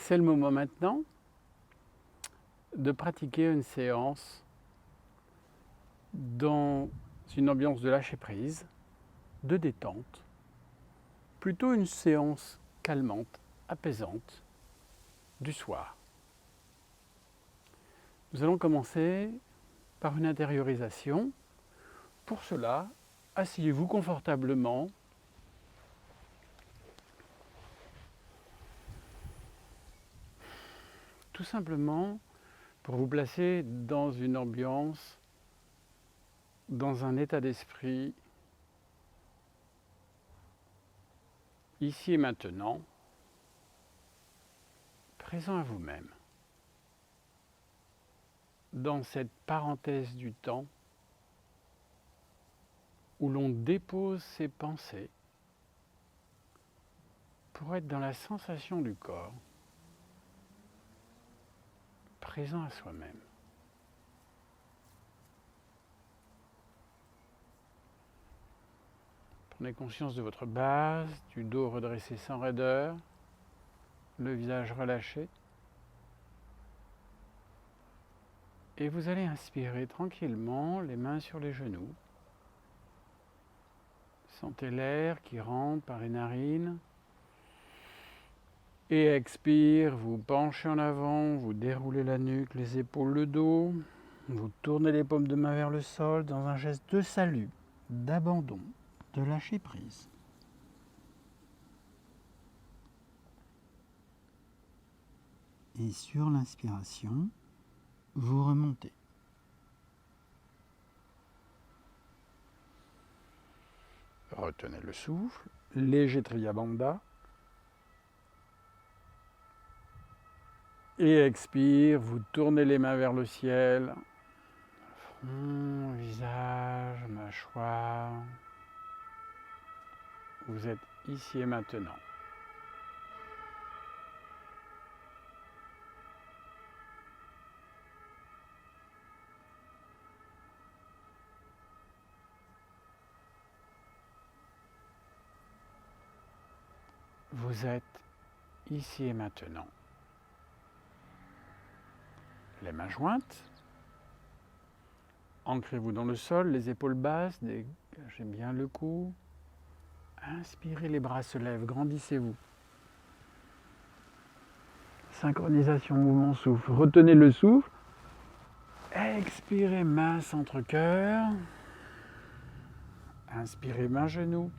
C'est le moment maintenant de pratiquer une séance dans une ambiance de lâcher prise, de détente, plutôt une séance calmante, apaisante du soir. Nous allons commencer par une intériorisation. Pour cela, asseyez-vous confortablement. Tout simplement pour vous placer dans une ambiance, dans un état d'esprit, ici et maintenant, présent à vous-même. Dans cette parenthèse du temps où l'on dépose ses pensées pour être dans la sensation du corps, présent à soi-même. Prenez conscience de votre base, du dos redressé sans raideur, le visage relâché. Et vous allez inspirer tranquillement, les mains sur les genoux. Sentez l'air qui rentre par les narines. Et expire, vous penchez en avant, vous déroulez la nuque, les épaules, le dos. Vous tournez les paumes de main vers le sol dans un geste de salut, d'abandon, de lâcher prise. Et sur l'inspiration, vous remontez. Retenez le souffle, léger Triya Bandha. Et expire, vous tournez les mains vers le ciel. Front, visage, mâchoire. Vous êtes ici et maintenant. Vous êtes ici et maintenant. Les mains jointes. Ancrez-vous dans le sol, les épaules basses, dégagez bien le cou. Inspirez, les bras se lèvent, grandissez-vous. Synchronisation, mouvement, souffle. Retenez le souffle. Expirez, main centre cœur. Inspirez, main genou.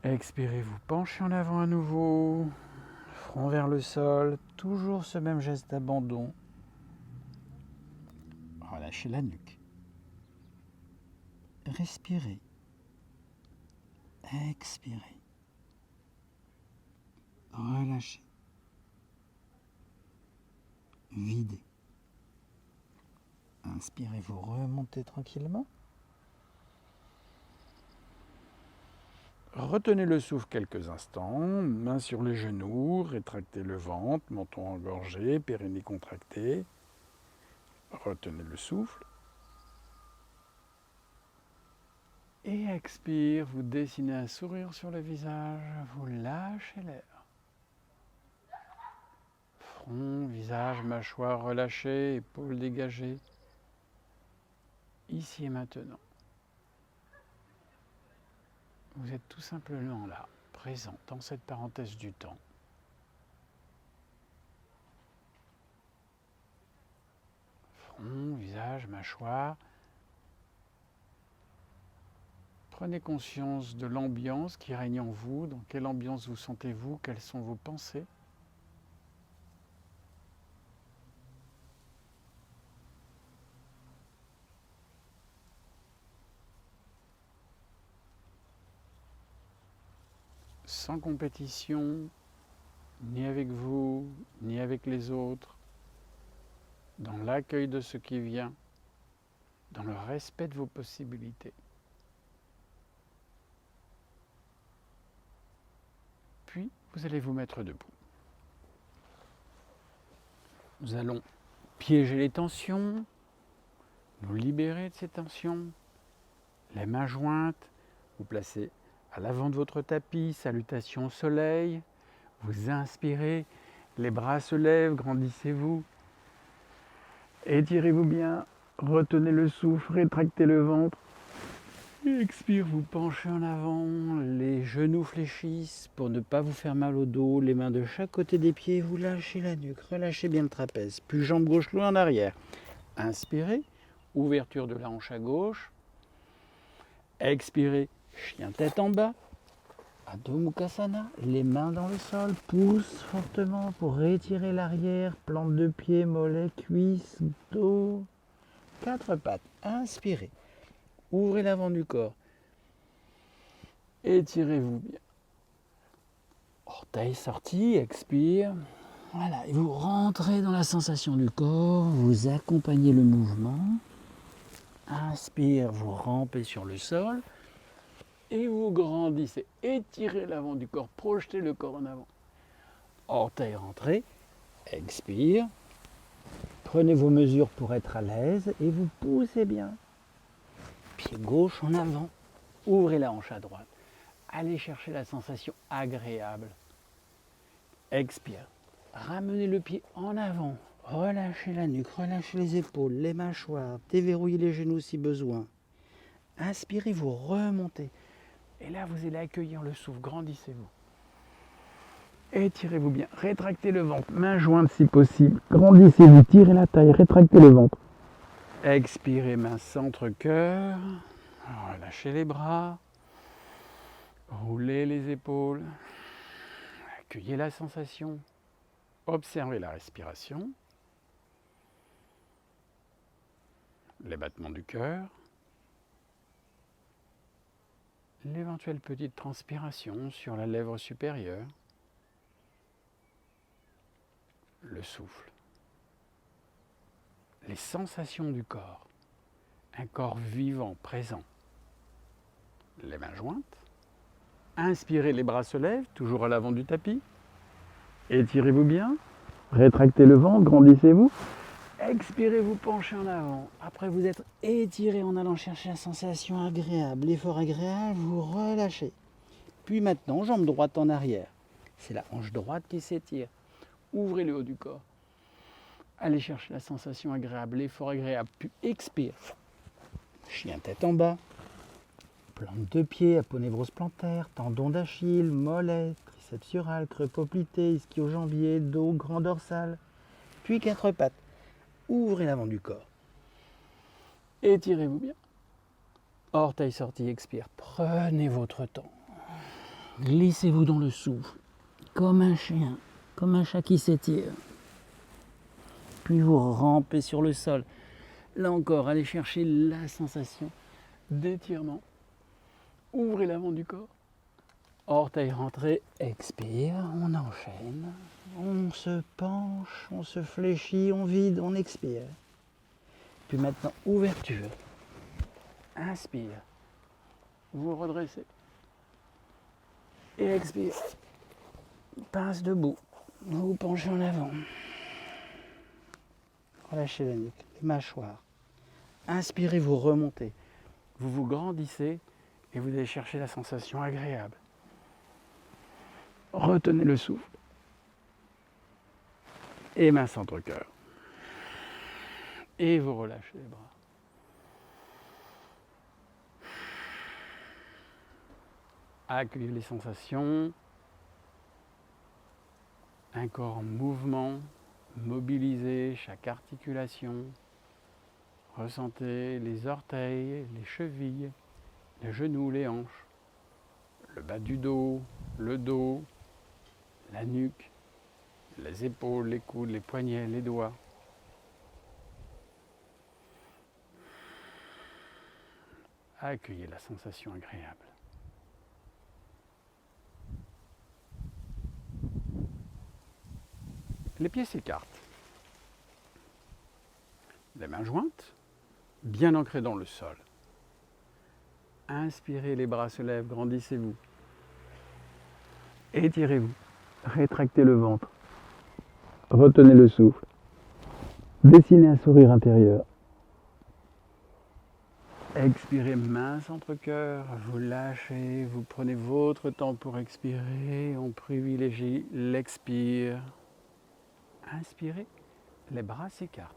Expirez, vous penchez en avant à nouveau. Front vers le sol. Toujours ce même geste d'abandon. Relâchez la nuque. Respirez. Expirez. Relâchez. Videz. Inspirez, vous remontez tranquillement. Retenez le souffle quelques instants, mains sur les genoux, rétractez le ventre, menton engorgé, périnée contracté. Retenez le souffle. Et expire, vous dessinez un sourire sur le visage, vous lâchez l'air. Front, visage, mâchoire relâchée, épaules dégagées. Ici et maintenant. Vous êtes tout simplement là, présent dans cette parenthèse du temps. Front, visage, mâchoire. Prenez conscience de l'ambiance qui règne en vous. Dans quelle ambiance vous sentez-vous? Quelles sont vos pensées? Sans compétition, ni avec vous, ni avec les autres, dans l'accueil de ce qui vient, dans le respect de vos possibilités. Puis, vous allez vous mettre debout. Nous allons piéger les tensions, nous libérer de ces tensions, les mains jointes, vous placez à l'avant de votre tapis, salutation au soleil. Vous inspirez, les bras se lèvent, grandissez-vous. Étirez-vous bien, retenez le souffle, rétractez le ventre. Expire, vous penchez en avant, les genoux fléchissent pour ne pas vous faire mal au dos, les mains de chaque côté des pieds, vous lâchez la nuque, relâchez bien le trapèze, puis jambe gauche loin en arrière. Inspirez, ouverture de la hanche à gauche. Expirez, chien tête en bas. Adho Mukha, les mains dans le sol, pousse fortement pour étirer l'arrière, plante de pied, mollet, cuisse, dos, quatre pattes. Inspirez, ouvrez l'avant du corps, étirez-vous bien. Orteil sorti, expire. Voilà, et vous rentrez dans la sensation du corps, vous accompagnez le mouvement. Inspire, vous rampez sur le sol. Et vous grandissez, étirez l'avant du corps, projetez le corps en avant. Orteil rentré, expire. Prenez vos mesures pour être à l'aise et vous poussez bien. Pied gauche en avant, ouvrez la hanche à droite. Allez chercher la sensation agréable. Expire. Ramenez le pied en avant. Relâchez la nuque, relâchez les épaules, les mâchoires, déverrouillez les genoux si besoin. Inspirez, vous remontez. Et là, vous allez accueillir le souffle, grandissez-vous. Étirez-vous bien, rétractez le ventre, main jointe si possible. Grandissez-vous, tirez la taille, rétractez le ventre. Expirez, main centre-cœur. Relâchez les bras. Roulez les épaules. Accueillez la sensation. Observez la respiration. Les battements du cœur. L'éventuelle petite transpiration sur la lèvre supérieure, le souffle, les sensations du corps, un corps vivant, présent, les mains jointes, inspirez, les bras se lèvent, toujours à l'avant du tapis, étirez-vous bien, rétractez le ventre, grandissez-vous. Expirez, vous penchez en avant. Après vous êtes étiré en allant chercher la sensation agréable, l'effort agréable, vous relâchez. Puis maintenant, jambe droite en arrière. C'est la hanche droite qui s'étire. Ouvrez le haut du corps. Allez chercher la sensation agréable, l'effort agréable. Puis expire. Chien tête en bas. Plante de pied, aponévrose plantaire, tendon d'Achille, mollet, triceps sural, creux poplité, ischio-jambier, dos, grand dorsal. Puis quatre pattes. Ouvrez l'avant du corps. Étirez-vous bien. Orteil sorti, expire. Prenez votre temps. Glissez-vous dans le souffle, comme un chien, comme un chat qui s'étire. Puis vous rampez sur le sol. Là encore, allez chercher la sensation d'étirement. Ouvrez l'avant du corps. Orteil rentré, expire, on enchaîne. On se penche, on se fléchit, on vide, on expire. Puis maintenant, ouverture. Inspire. Vous redressez. Et expire. Pince debout. Vous penchez en avant. Relâchez la nuque, les mâchoires. Inspirez, vous remontez. Vous vous grandissez et vous allez chercher la sensation agréable. Retenez le souffle. Et main centre-cœur. Et vous relâchez les bras. Accueillez les sensations. Un corps en mouvement, mobilisez chaque articulation. Ressentez les orteils, les chevilles, les genoux, les hanches, le bas du dos, le dos, la nuque, les épaules, les coudes, les poignets, les doigts. Accueillez la sensation agréable. Les pieds s'écartent. Les mains jointes, bien ancrées dans le sol. Inspirez, les bras se lèvent, grandissez-vous. Étirez-vous, rétractez le ventre. Retenez le souffle. Dessinez un sourire intérieur. Expirez, main centre cœur, vous lâchez, vous prenez votre temps pour expirer, on privilégie l'expire. Inspirez, les bras s'écartent.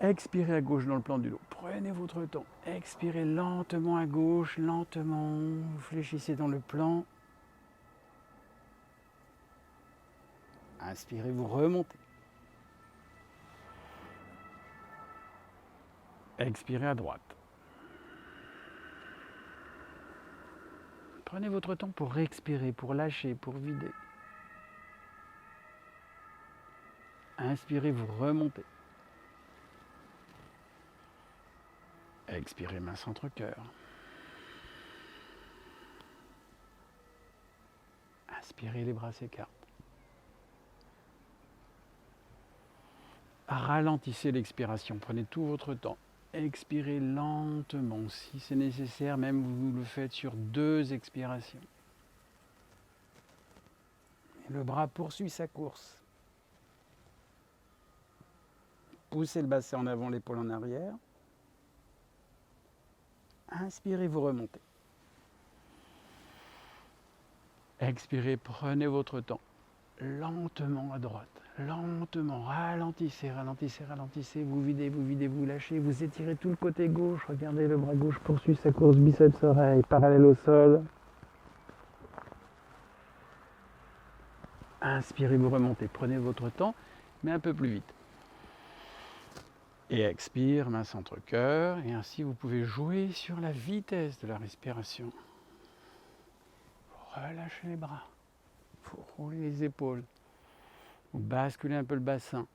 Expirez à gauche dans le plan du dos. Prenez votre temps. Expirez lentement à gauche, lentement. Vous fléchissez dans le plan. Inspirez, vous remontez. Expirez à droite. Prenez votre temps pour expirer, pour lâcher, pour vider. Inspirez, vous remontez. Expirez, main centre cœur. Inspirez, les bras s'écartent. Ralentissez l'expiration, prenez tout votre temps. Expirez lentement, si c'est nécessaire, même vous le faites sur 2 expirations. Et le bras poursuit sa course. Poussez le bassin en avant, l'épaule en arrière. Inspirez, vous remontez. Expirez, prenez votre temps. Lentement à droite, lentement, ralentissez, ralentissez, ralentissez, vous videz, vous lâchez, vous étirez tout le côté gauche, regardez le bras gauche poursuit sa course, biceps oreille, parallèle au sol. Inspirez, vous remontez, prenez votre temps, mais un peu plus vite. Et expire, main centre cœur, et ainsi vous pouvez jouer sur la vitesse de la respiration. Relâchez les bras. Vous roulez les épaules, vous basculez un peu le bassin,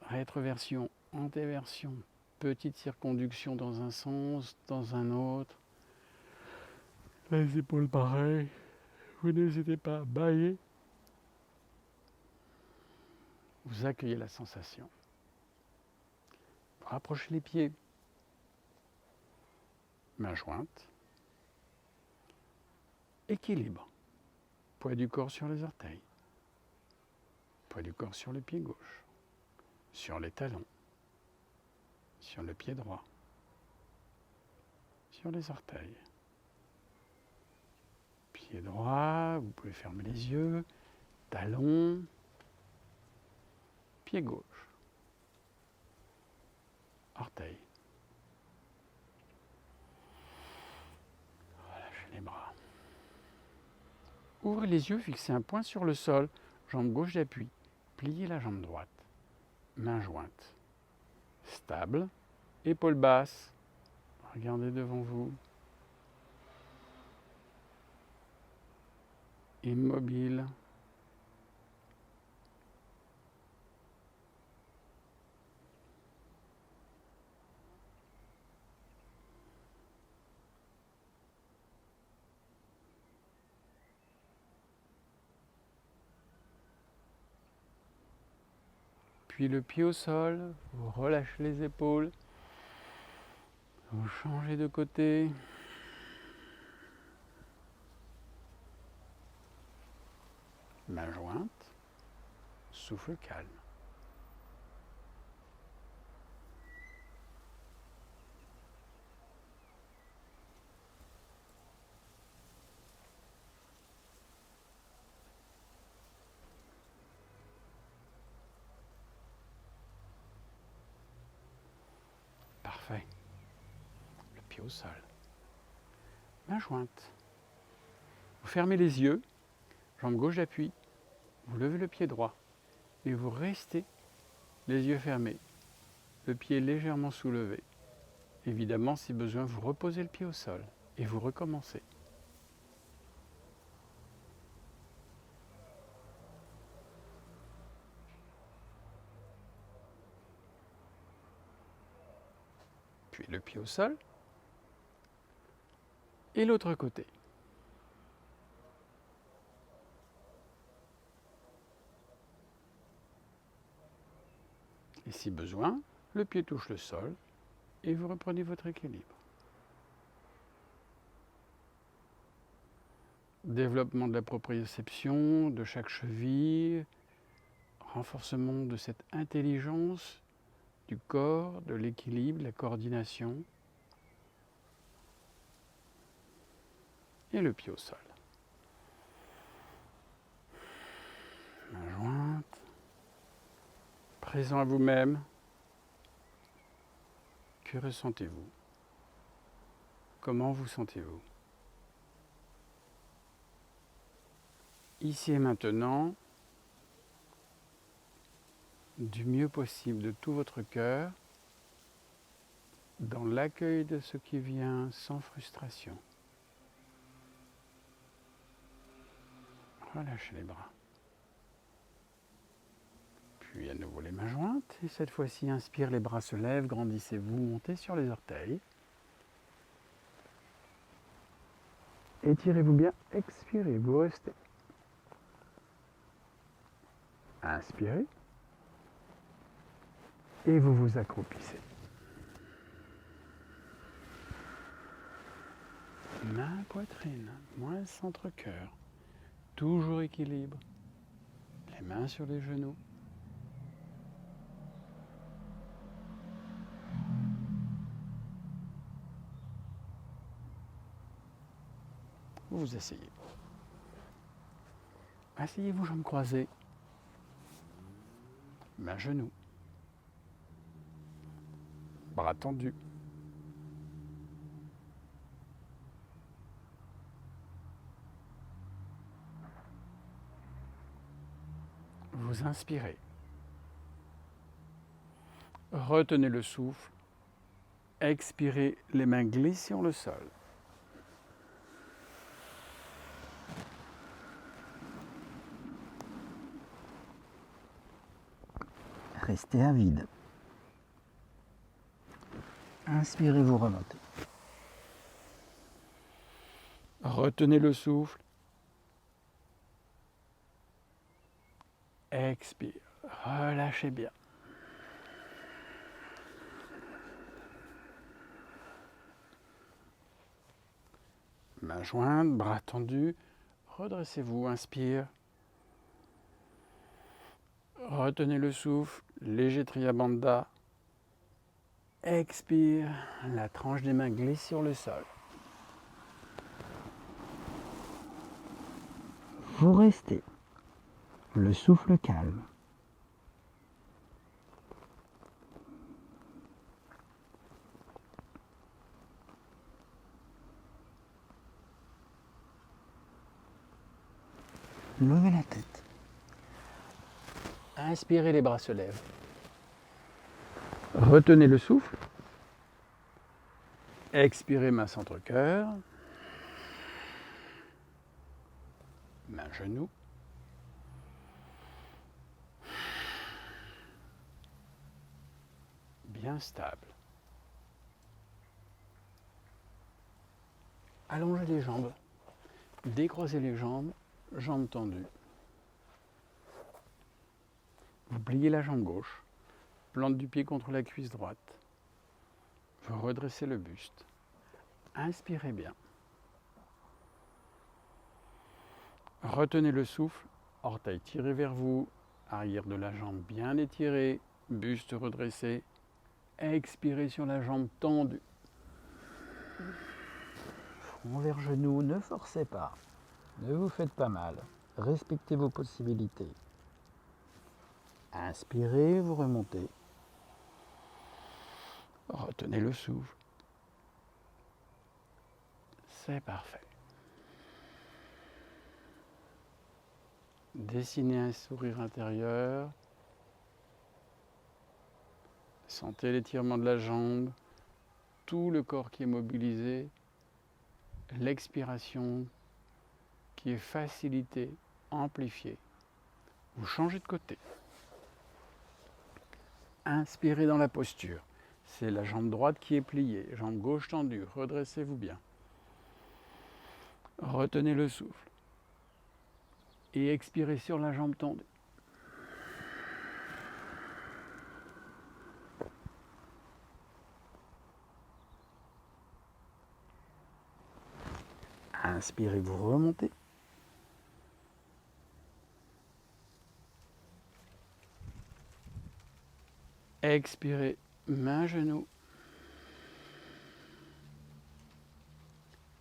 rétroversion, antéversion, petite circonduction dans un sens, dans un autre. Les épaules pareil, vous n'hésitez pas à bailler. Vous accueillez la sensation. Vous rapprochez les pieds, mains jointes, équilibre. Poids du corps sur les orteils. Poids du corps sur le pied gauche. Sur les talons. Sur le pied droit. Sur les orteils. Pied droit, vous pouvez fermer les yeux. Talons. Pied gauche. Orteils. Relâchez les bras. Ouvrez les yeux, fixez un point sur le sol, jambe gauche d'appui, pliez la jambe droite, main jointe, stable, épaules basses, regardez devant vous, immobile. Puis le pied au sol, vous relâchez les épaules, vous changez de côté. Main jointe, souffle calme. Parfait. Le pied au sol. Main jointe. Vous fermez les yeux, jambe gauche d'appui, vous levez le pied droit et vous restez les yeux fermés, le pied légèrement soulevé. Évidemment, si besoin, vous reposez le pied au sol et vous recommencez. Puis le pied au sol et l'autre côté. Et si besoin, le pied touche le sol et vous reprenez votre équilibre. Développement de la proprioception de chaque cheville, renforcement de cette intelligence du corps, de l'équilibre, de la coordination. Et le pied au sol. Main jointe. Présent à vous-même. Que ressentez-vous? Comment vous sentez-vous? Ici et maintenant, du mieux possible de tout votre cœur, dans l'accueil de ce qui vient sans frustration. Relâchez les bras. Puis à nouveau les mains jointes. Et cette fois-ci, inspire, les bras se lèvent, grandissez-vous, montez sur les orteils. Étirez-vous bien, expirez, vous restez. Inspirez. Et vous vous accroupissez. Main, poitrine, moins centre-cœur. Toujours équilibre. Les mains sur les genoux. Vous vous asseyez. Asseyez-vous, jambes croisées. Mains genoux. Bras tendus. Vous inspirez. Retenez le souffle. Expirez, les mains glissent sur le sol. Restez à vide. Inspirez, vous remontez. Retenez le souffle. Expire. Relâchez bien. Mains jointes, bras tendus. Redressez-vous. Inspire. Retenez le souffle. Léger Triya Bandha. Expire. La tranche des mains glisse sur le sol. Vous restez. Le souffle calme. Levez la tête. Inspirez, les bras se lèvent. Retenez le souffle. Expirez, main centre-cœur. Main genou. Bien stable. Allongez les jambes. Décroisez les jambes. Jambes tendues. Vous pliez la jambe gauche. Plante du pied contre la cuisse droite. Vous redressez le buste. Inspirez bien. Retenez le souffle. Orteils tirés vers vous. Arrière de la jambe bien étiré. Buste redressé. Expirez sur la jambe tendue. Front vers genou, ne forcez pas. Ne vous faites pas mal. Respectez vos possibilités. Inspirez, vous remontez. Retenez le souffle. C'est parfait. Dessinez un sourire intérieur. Sentez l'étirement de la jambe, tout le corps qui est mobilisé, l'expiration qui est facilitée, amplifiée. Vous changez de côté. Inspirez dans la posture. C'est la jambe droite qui est pliée, jambe gauche tendue. Redressez-vous bien. Retenez le souffle. Et expirez sur la jambe tendue. Inspirez, vous remontez. Expirez, main, genou.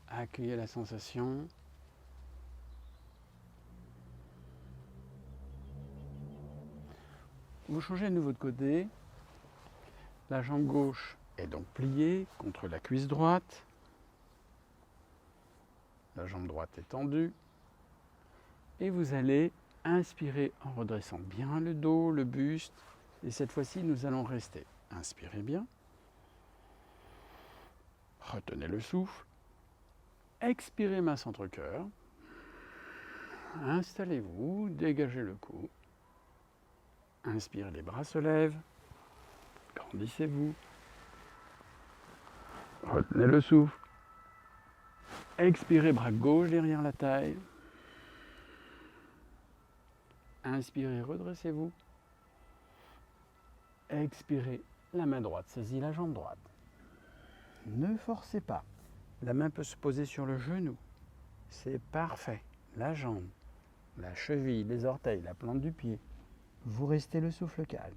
Accueillez la sensation. Vous changez de nouveau de côté. La jambe gauche est donc pliée contre la cuisse droite. La jambe droite est tendue. Et vous allez inspirer en redressant bien le dos, le buste. Et cette fois-ci, nous allons rester. Inspirez bien. Retenez le souffle. Expirez, main centre-cœur. Installez-vous, dégagez le cou. Inspirez, les bras se lèvent. Grandissez-vous. Retenez le souffle. Expirez, bras gauche derrière la taille. Inspirez, redressez-vous. Expirez, la main droite saisit la jambe droite. Ne forcez pas. La main peut se poser sur le genou. C'est parfait. La jambe, la cheville, les orteils, la plante du pied. Vous restez le souffle calme.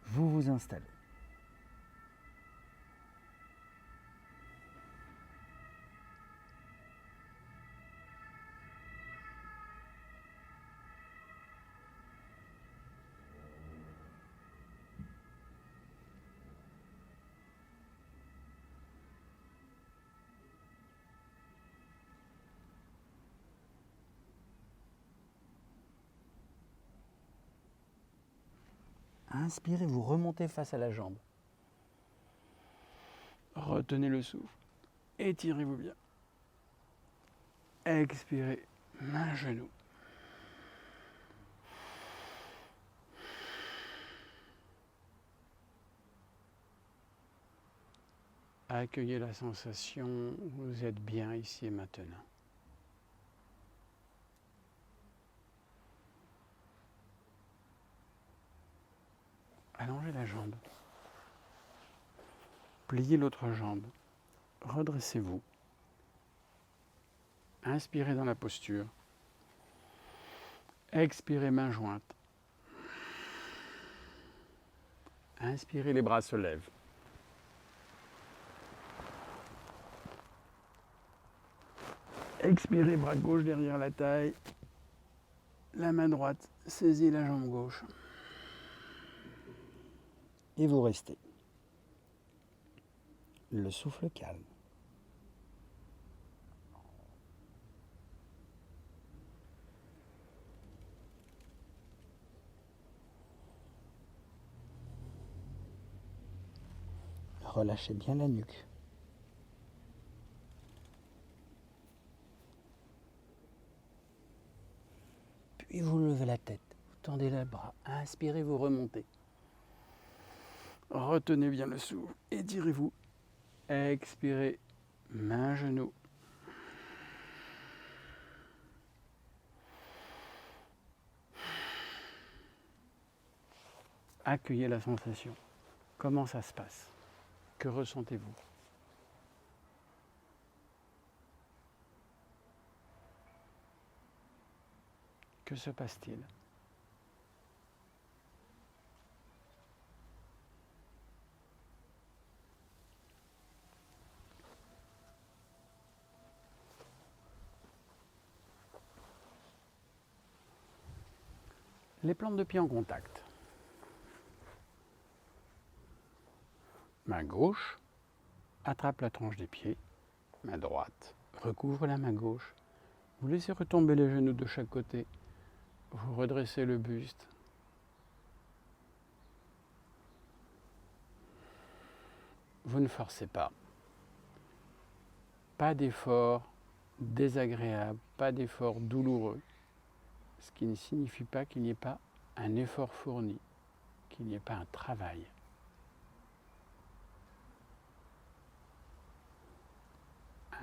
Vous vous installez. Inspirez, vous remontez face à la jambe. Retenez le souffle. Étirez-vous bien. Expirez, main, genou. Accueillez la sensation, vous êtes bien ici et maintenant. Allongez la jambe. Pliez l'autre jambe. Redressez-vous. Inspirez dans la posture. Expirez, main jointe. Inspirez, les bras se lèvent. Expirez, bras gauche derrière la taille. La main droite saisit la jambe gauche. Et vous restez. Le souffle calme. Relâchez bien la nuque. Puis vous levez la tête, vous tendez les bras, inspirez, vous remontez. Retenez bien le souffle, étirez-vous. Expirez, main, genou. Accueillez la sensation. Comment ça se passe? Que ressentez-vous? Que se passe-t-il? Les plantes de pied en contact. Main gauche, attrape la tranche des pieds. Main droite, recouvre la main gauche. Vous laissez retomber les genoux de chaque côté. Vous redressez le buste. Vous ne forcez pas. Pas d'effort désagréable, pas d'effort douloureux. Ce qui ne signifie pas qu'il n'y ait pas un effort fourni, qu'il n'y ait pas un travail.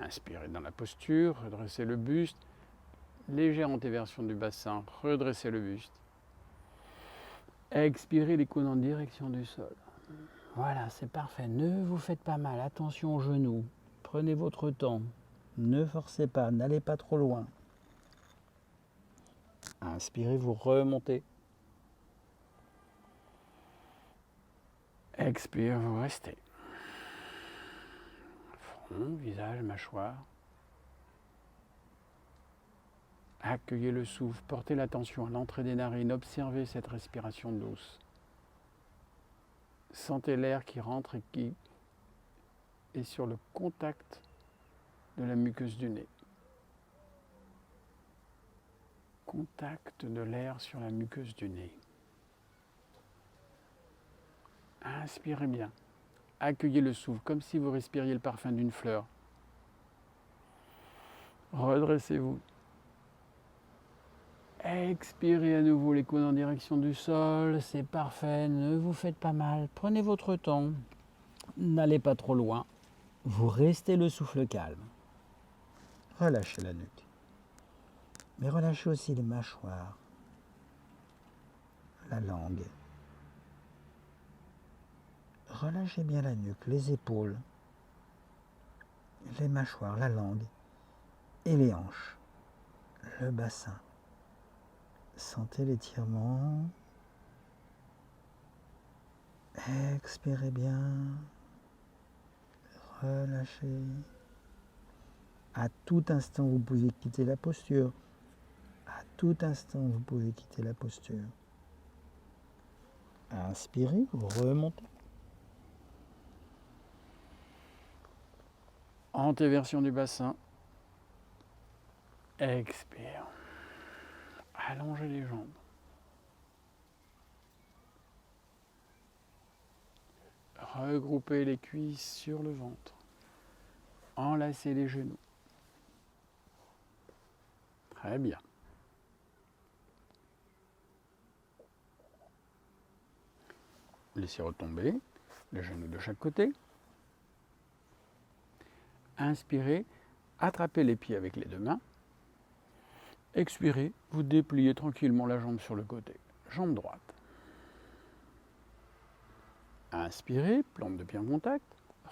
Inspirez dans la posture, redressez le buste. Légère antéversion du bassin, redressez le buste. Expirez les coudes en direction du sol. Voilà, c'est parfait. Ne vous faites pas mal. Attention aux genoux. Prenez votre temps. Ne forcez pas, n'allez pas trop loin. Inspirez, vous remontez. Expire, vous restez. Front, visage, mâchoire. Accueillez le souffle, portez l'attention à l'entrée des narines, observez cette respiration douce. Sentez l'air qui rentre et qui est sur le contact de la muqueuse du nez. Contact de l'air sur la muqueuse du nez. Inspirez bien. Accueillez le souffle comme si vous respiriez le parfum d'une fleur. Redressez-vous. Expirez à nouveau les coudes en direction du sol. C'est parfait, ne vous faites pas mal. Prenez votre temps. N'allez pas trop loin. Vous restez le souffle calme. Relâchez la nuque. Mais relâchez aussi les mâchoires, la langue. Relâchez bien la nuque, les épaules, les mâchoires, la langue et les hanches, le bassin. Sentez l'étirement. Expirez bien. Relâchez. À tout instant, vous pouvez quitter la posture. À tout instant, vous pouvez quitter la posture. Inspirez, vous remontez. Antéversion du bassin. Expire. Allongez les jambes. Regroupez les cuisses sur le ventre. Enlacez les genoux. Très bien. Laissez retomber les genoux de chaque côté. Inspirez, attrapez les pieds avec les deux mains. Expirez, vous dépliez tranquillement la jambe sur le côté. Jambe droite. Inspirez, plante de pied en contact.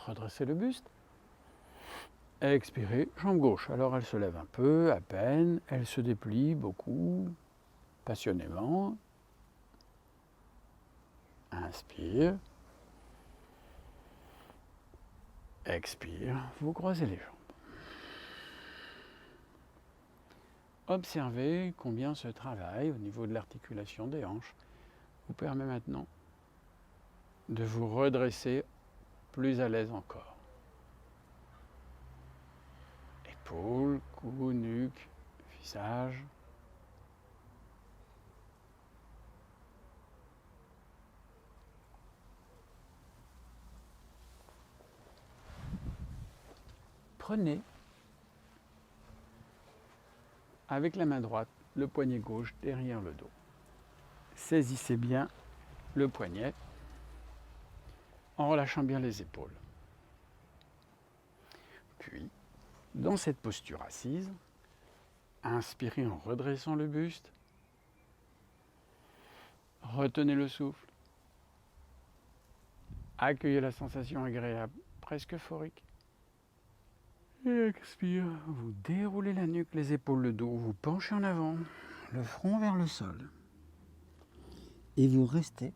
Redressez le buste. Expirez, jambe gauche. Alors elle se lève un peu, à peine. Elle se déplie beaucoup, passionnément. Inspire. Expire, vous croisez les jambes. Observez combien ce travail au niveau de l'articulation des hanches vous permet maintenant de vous redresser plus à l'aise encore. Épaules, cou, nuque, visage. Prenez avec la main droite le poignet gauche derrière le dos. Saisissez bien le poignet en relâchant bien les épaules. Puis, dans cette posture assise, inspirez en redressant le buste. Retenez le souffle. Accueillez la sensation agréable, presque euphorique. Et expire, vous déroulez la nuque, les épaules, le dos, vous penchez en avant, le front vers le sol. Et vous restez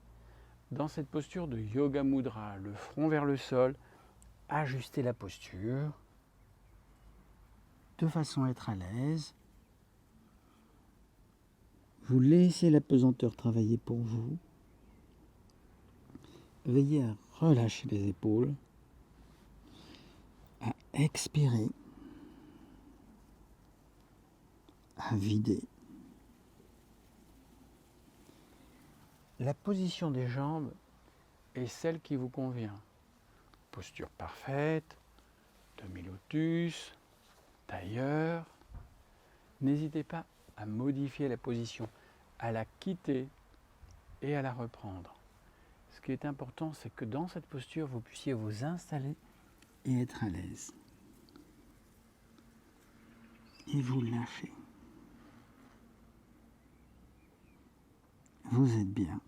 dans cette posture de Yoga Mudra, le front vers le sol. Ajustez la posture de façon à être à l'aise. Vous laissez la pesanteur travailler pour vous. Veillez à relâcher les épaules, à expirer, à vider. La position des jambes est celle qui vous convient. Posture parfaite, demi-lotus, tailleur. N'hésitez pas à modifier la position, à la quitter et à la reprendre. Ce qui est important, c'est que dans cette posture, vous puissiez vous installer et être à l'aise. Et vous lâchez. Vous êtes bien.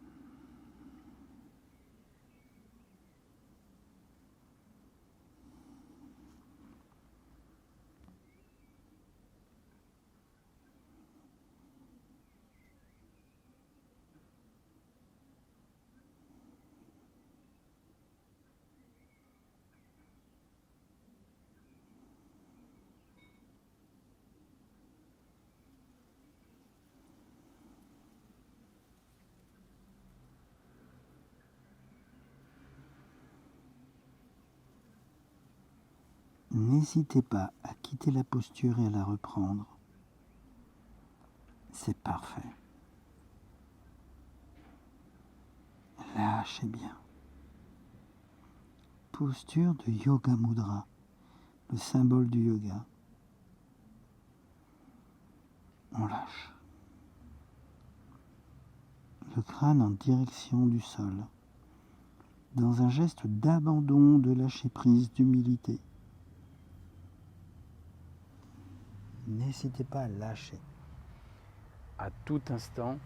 N'hésitez pas à quitter la posture et à la reprendre. C'est parfait. Lâchez bien. Posture de Yoga Mudra, le symbole du yoga. On lâche. Le crâne en direction du sol, dans un geste d'abandon, de lâcher prise, d'humilité. N'hésitez pas à lâcher. À tout instant,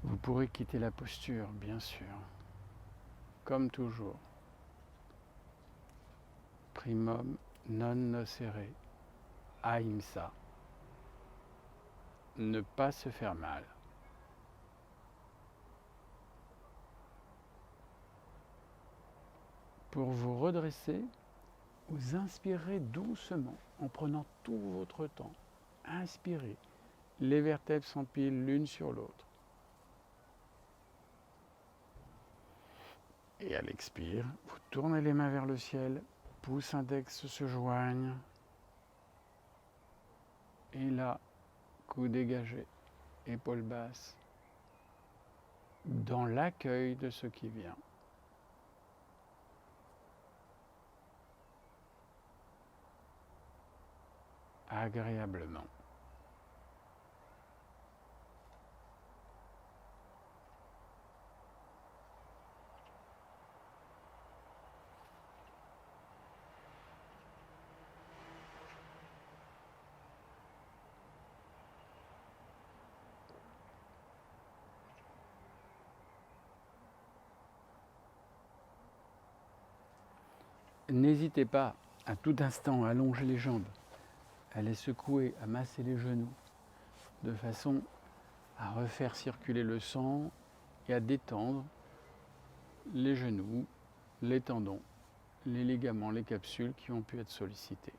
vous pourrez quitter la posture, bien sûr. Comme toujours. Primum non nocere, ahimsa. Ne pas se faire mal. Pour vous redresser, vous inspirez doucement en prenant tout votre temps. Inspirez. Les vertèbres s'empilent l'une sur l'autre. Et à l'expire, vous tournez les mains vers le ciel, pouce index se joignent. Et là, cou dégagé, épaules basses, dans l'accueil de ce qui vient. Agréablement. N'hésitez pas à tout instant à allonger les jambes, à les secouer, à masser les genoux, de façon à refaire circuler le sang et à détendre les genoux, les tendons, les ligaments, les capsules qui ont pu être sollicités.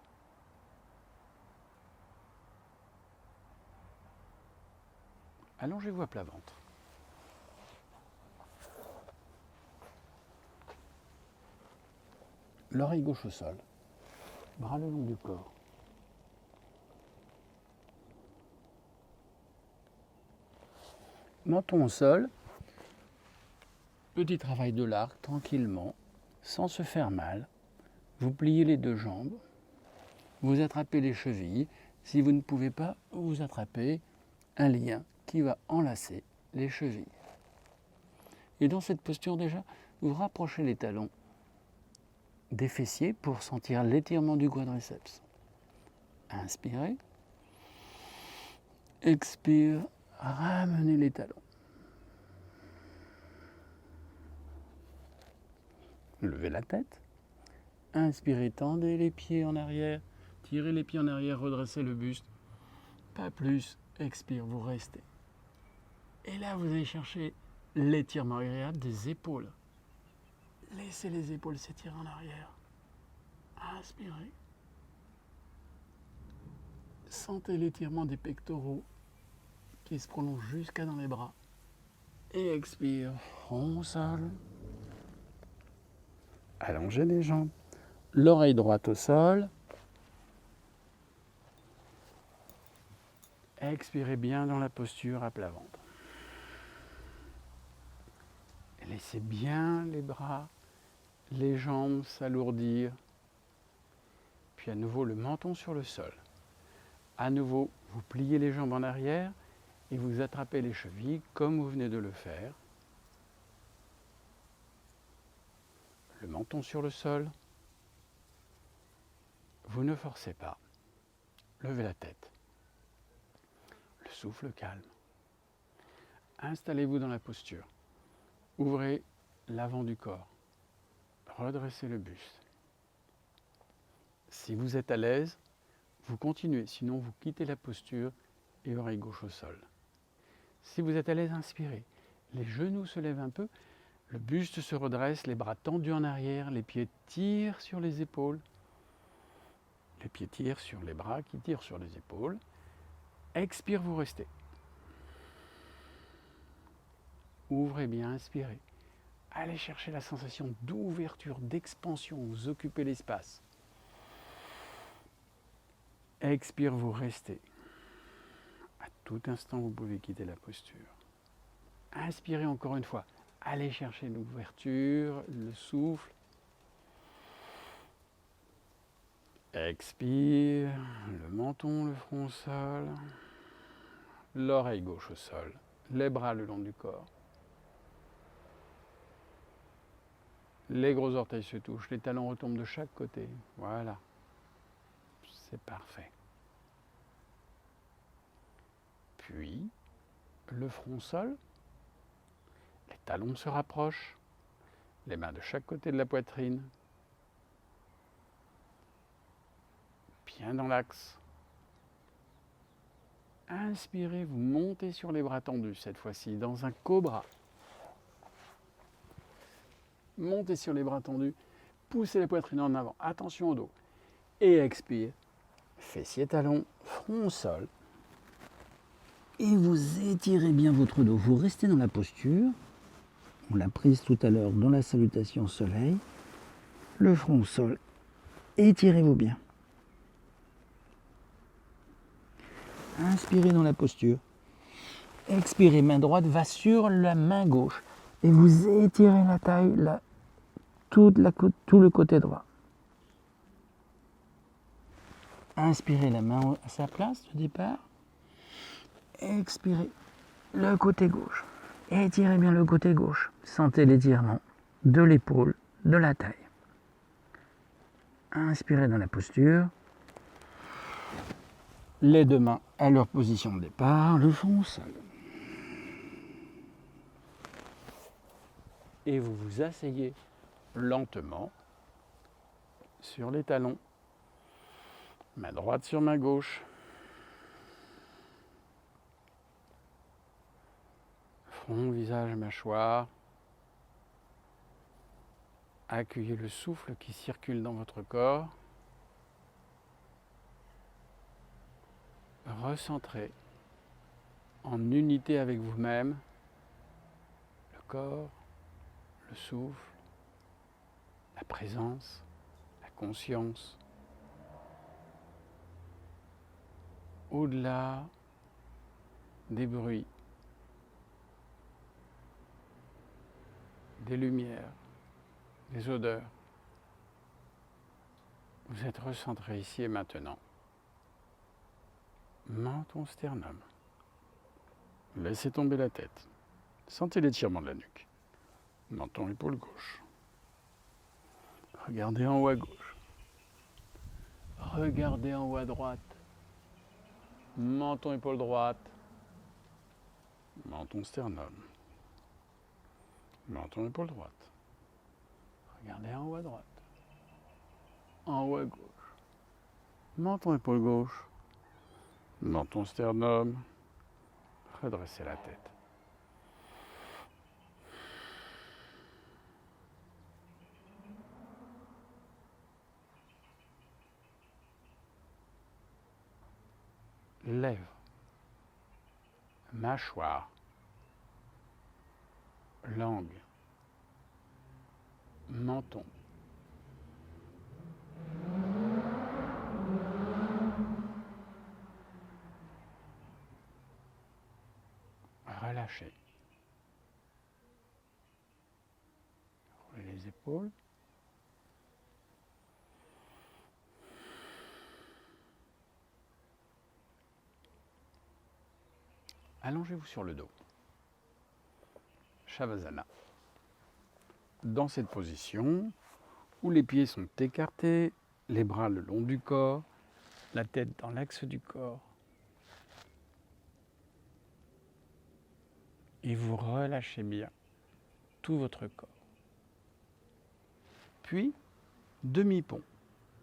Allongez-vous à plat ventre. L'oreille gauche au sol, bras le long du corps. Menton au sol, petit travail de l'arc tranquillement, sans se faire mal. Vous pliez les deux jambes, vous attrapez les chevilles. Si vous ne pouvez pas, vous attrapez un lien qui va enlacer les chevilles. Et dans cette posture déjà, vous rapprochez les talons des fessiers pour sentir l'étirement du quadriceps. Inspirez. Expire, ramenez les talons. Levez la tête. Inspirez, tendez les pieds en arrière. Tirez les pieds en arrière, redressez le buste. Pas plus. Expire, vous restez. Et là, vous allez chercher l'étirement agréable des épaules. Laissez les épaules s'étirer en arrière. Inspirez. Sentez l'étirement des pectoraux qui se prolonge jusqu'à dans les bras. Et expire, front au sol. Allongez les jambes. L'oreille droite au sol. Expirez bien dans la posture à plat ventre. Laissez bien les bras, les jambes s'alourdir. Puis à nouveau le menton sur le sol. À nouveau, vous pliez les jambes en arrière et vous attrapez les chevilles comme vous venez de le faire. Le menton sur le sol. Vous ne forcez pas. Levez la tête. Le souffle calme. Installez-vous dans la posture. Ouvrez l'avant du corps. Redressez le buste. Si vous êtes à l'aise, vous continuez. Sinon, vous quittez la posture et oreille gauche au sol. Si vous êtes à l'aise, inspirez. Les genoux se lèvent un peu. Le buste se redresse, les bras tendus en arrière, les pieds tirent sur les épaules. Les pieds tirent sur les bras qui tirent sur les épaules. Expire, vous restez. Ouvrez bien, inspirez. Allez chercher la sensation d'ouverture, d'expansion, vous occupez l'espace. Expire, vous restez. À tout instant, vous pouvez quitter la posture. Inspirez encore une fois. Allez chercher l'ouverture, le souffle. Expire, le menton, le front au sol, l'oreille gauche au sol, les bras le long du corps. Les gros orteils se touchent, les talons retombent de chaque côté. Voilà, c'est parfait. Puis, le front au sol, les talons se rapprochent, les mains de chaque côté de la poitrine, bien dans l'axe. Inspirez, vous montez sur les bras tendus, cette fois-ci, dans un cobra. Montez sur les bras tendus, poussez la poitrine en avant, attention au dos. Et expire, fessiers talons, front au sol. Et vous étirez bien votre dos. Vous restez dans la posture. On l'a prise tout à l'heure dans la salutation soleil. Le front au sol. Étirez-vous bien. Inspirez dans la posture. Expirez, main droite va sur la main gauche. Et vous étirez la taille, tout le côté droit. Inspirez la main à sa place de départ. Expirez le côté gauche. Étirez bien le côté gauche. Sentez l'étirement de l'épaule, de la taille. Inspirez dans la posture. Les deux mains à leur position de départ, le front au sol. Et vous vous asseyez lentement sur les talons. Main droite sur main gauche. Front, visage, mâchoire. Accueillez le souffle qui circule dans votre corps. Recentrez en unité avec vous-même le corps, le souffle, la présence, la conscience. Au-delà des bruits, des lumières, des odeurs. Vous êtes recentré ici et maintenant. Menton, sternum. Laissez tomber la tête. Sentez l'étirement de la nuque. Menton, épaule gauche. Regardez en haut à gauche. Regardez en haut à droite. Menton, épaule droite. Menton, sternum. Menton, épaule droite. Regardez en haut à droite. En haut à gauche. Menton, épaule gauche. Menton, sternum. Redressez la tête. Lèvres. Mâchoire. Langue. Menton. Relâchez. Roulez les épaules. Allongez-vous sur le dos. Shavasana. Dans cette position, où les pieds sont écartés, les bras le long du corps, la tête dans l'axe du corps. Et vous relâchez bien tout votre corps. Puis, demi-pont.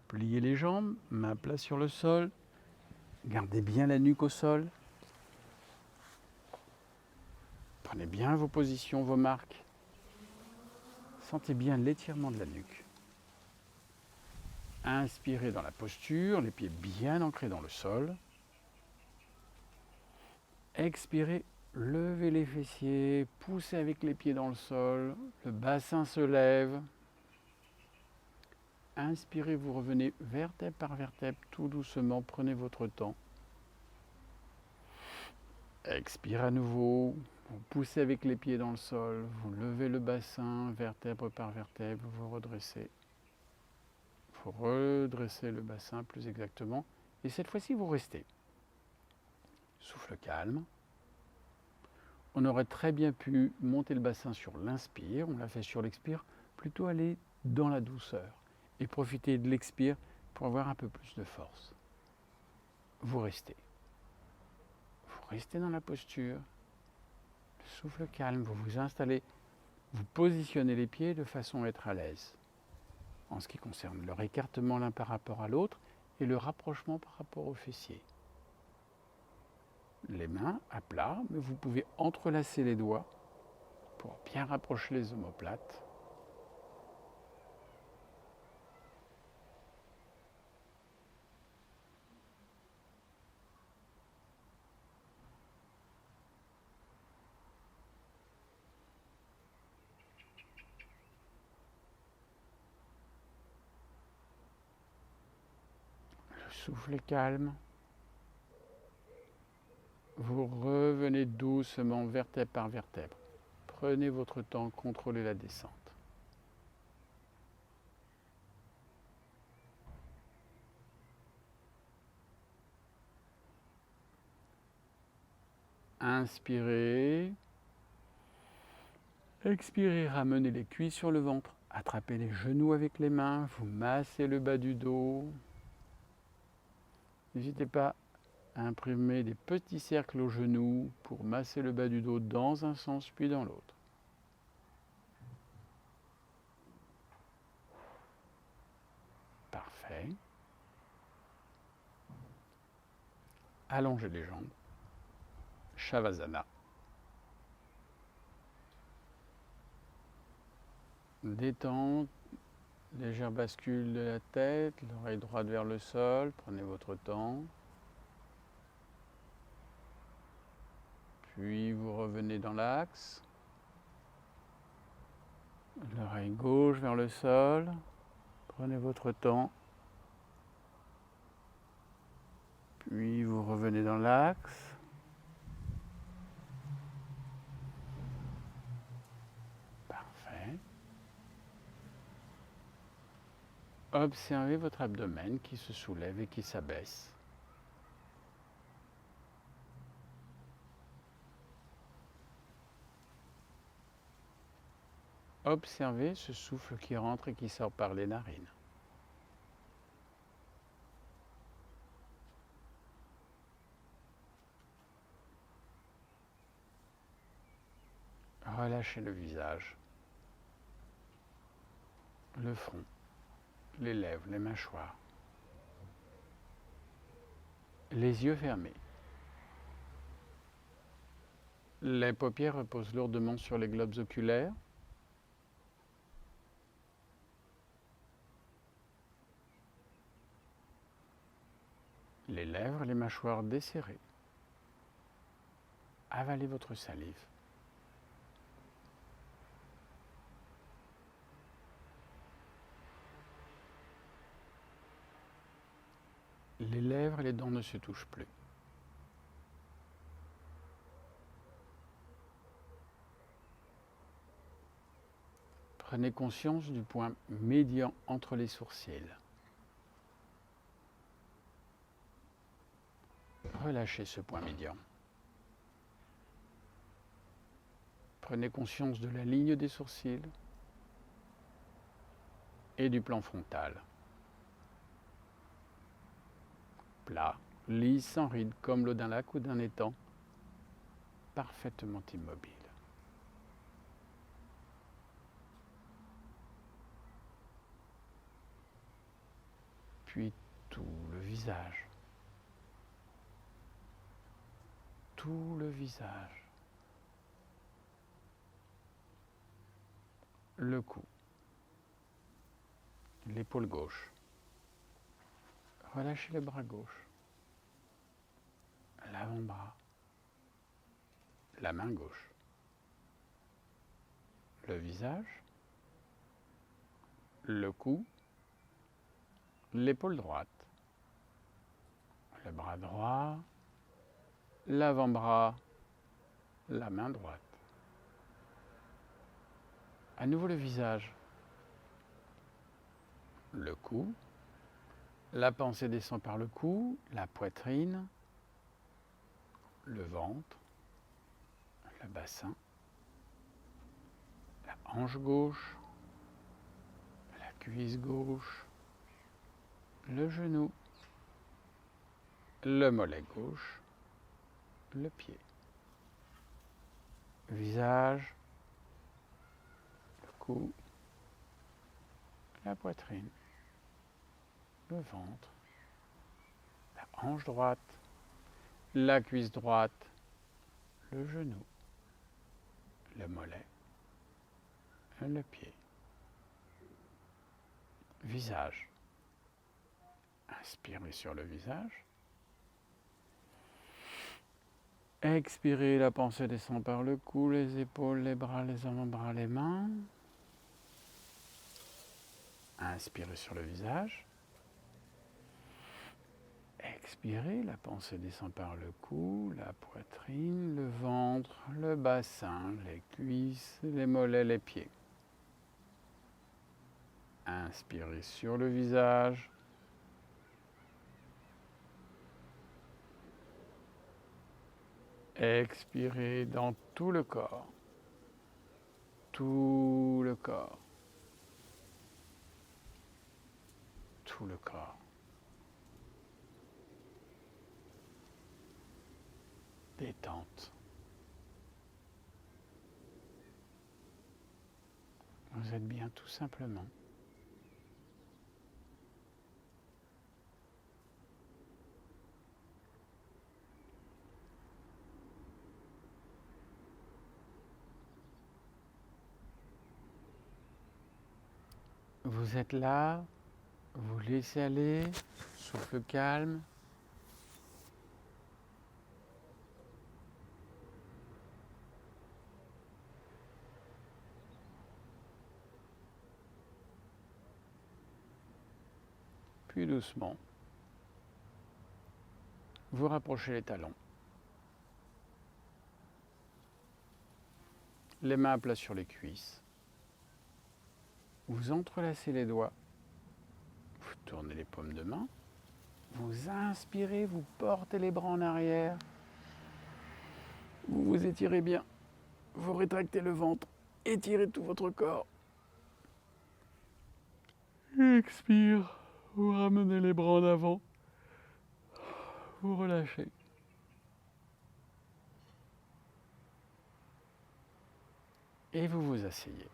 Pliez les jambes, main plat sur le sol. Gardez bien la nuque au sol. Prenez bien vos positions, vos marques. Sentez bien l'étirement de la nuque. Inspirez dans la posture, les pieds bien ancrés dans le sol. Expirez, Levez les fessiers, poussez avec les pieds dans le sol, le bassin se lève. Inspirez, vous revenez vertèbre par vertèbre, tout doucement, prenez votre temps. Expirez à nouveau, vous poussez avec les pieds dans le sol, vous levez le bassin, vertèbre par vertèbre, vous redressez. Vous redressez le bassin plus exactement, et cette fois-ci vous restez. Souffle calme. On aurait très bien pu monter le bassin sur l'inspire, on l'a fait sur l'expire, plutôt aller dans la douceur et profiter de l'expire pour avoir un peu plus de force. Vous restez. Vous restez dans la posture, le souffle calme, vous vous installez, vous positionnez les pieds de façon à être à l'aise en ce qui concerne leur écartement l'un par rapport à l'autre et le rapprochement par rapport aux fessiers. Les mains à plat, mais vous pouvez entrelacer les doigts pour bien rapprocher les omoplates. Le souffle est calme. Vous revenez doucement vertèbre par vertèbre. Prenez votre temps, contrôlez la descente. Inspirez. Expirez, ramenez les cuisses sur le ventre. Attrapez les genoux avec les mains. Vous massez le bas du dos. N'hésitez pas à imprimer des petits cercles aux genoux pour masser le bas du dos dans un sens puis dans l'autre. Parfait. Allongez les jambes. Shavasana. Détente, légère bascule de la tête, l'oreille droite vers le sol, prenez votre temps. Puis vous revenez dans l'axe. L'oreille gauche vers le sol, prenez votre temps. Puis vous revenez dans l'axe. Parfait. Observez votre abdomen qui se soulève et qui s'abaisse. Observez ce souffle qui rentre et qui sort par les narines. Relâchez le visage, le front, les lèvres, les mâchoires, les yeux fermés. Les paupières reposent lourdement sur les globes oculaires. Les lèvres, les mâchoires desserrées. Avalez votre salive. Les lèvres et les dents ne se touchent plus. Prenez conscience du point médian entre les sourcils. Relâchez ce point médian. Prenez conscience de la ligne des sourcils et du plan frontal. Plat, lisse, sans ride, comme l'eau d'un lac ou d'un étang, parfaitement immobile. Puis tout le visage. Tout le visage. Le cou. L'épaule gauche. Relâchez le bras gauche. L'avant-bras. la main gauche. Le visage, le cou, l'épaule droite, le bras droit, l'avant-bras, la main droite. À nouveau le visage, le cou, la pensée descend par le cou, la poitrine, le ventre, le bassin, la hanche gauche, la cuisse gauche, le genou, le mollet gauche, le pied. Visage, le cou, la poitrine, le ventre, la hanche droite, la cuisse droite, le genou, le mollet, le pied. Visage. Inspirez sur le visage. Expirez, la pensée descend par le cou, les épaules, les bras, les avant-bras, les mains. Inspirez sur le visage. Expirez, la pensée descend par le cou, la poitrine, le ventre, le bassin, les cuisses, les mollets, les pieds. Inspirez sur le visage. Expirez dans tout le corps. Tout le corps. Tout le corps. Détente. Vous êtes bien tout simplement. Vous êtes là, vous laissez aller, souffle calme. Puis doucement, vous rapprochez les talons. Les mains à plat sur les cuisses. Vous entrelacez les doigts. Vous tournez les paumes de main. Vous inspirez, vous portez les bras en arrière. Vous vous étirez bien. Vous rétractez le ventre. Étirez tout votre corps. Expire. Vous ramenez les bras en avant. Vous relâchez. Et vous vous asseyez.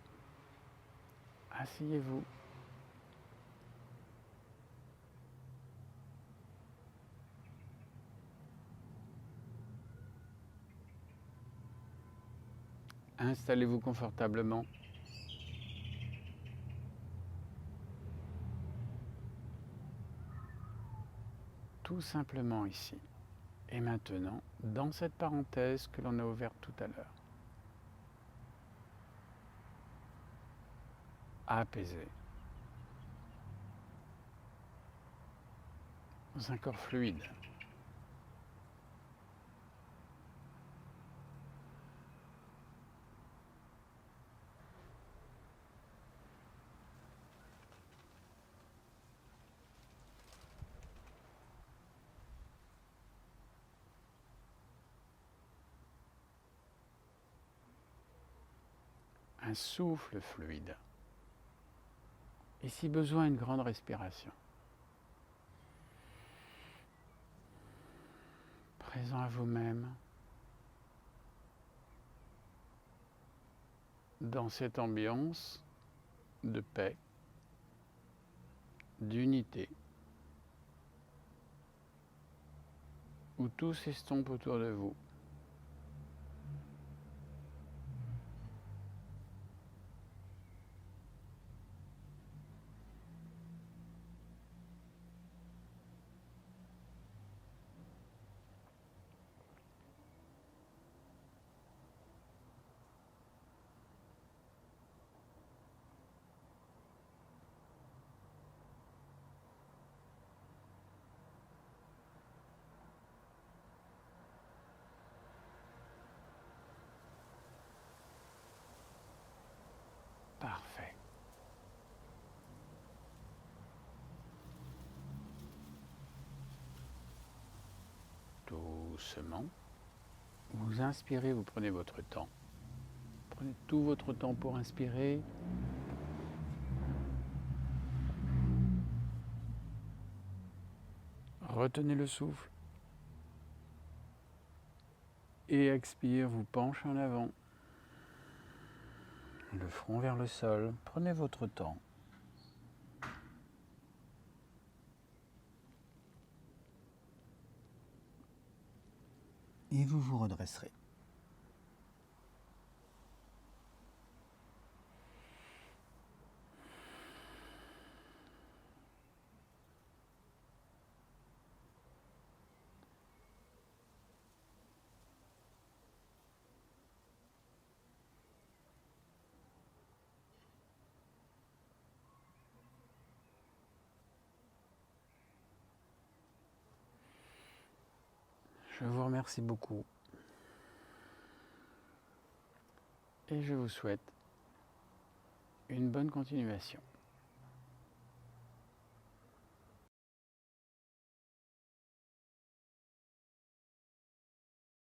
Asseyez-vous. Installez-vous confortablement. Tout simplement ici. Et maintenant, dans cette parenthèse que l'on a ouverte tout à l'heure. Apaisé. Dans un corps fluide. Un souffle fluide. Et si besoin, une grande respiration. Présent à vous-même, dans cette ambiance de paix, d'unité, où tout s'estompe autour de vous. doucement. Vous inspirez, vous prenez votre temps. Prenez tout votre temps pour inspirer. Retenez le souffle. Et expire, vous penchez en avant. Le front vers le sol. Prenez votre temps. Et vous vous redresserez. Je vous remercie beaucoup. Et je vous souhaite une bonne continuation.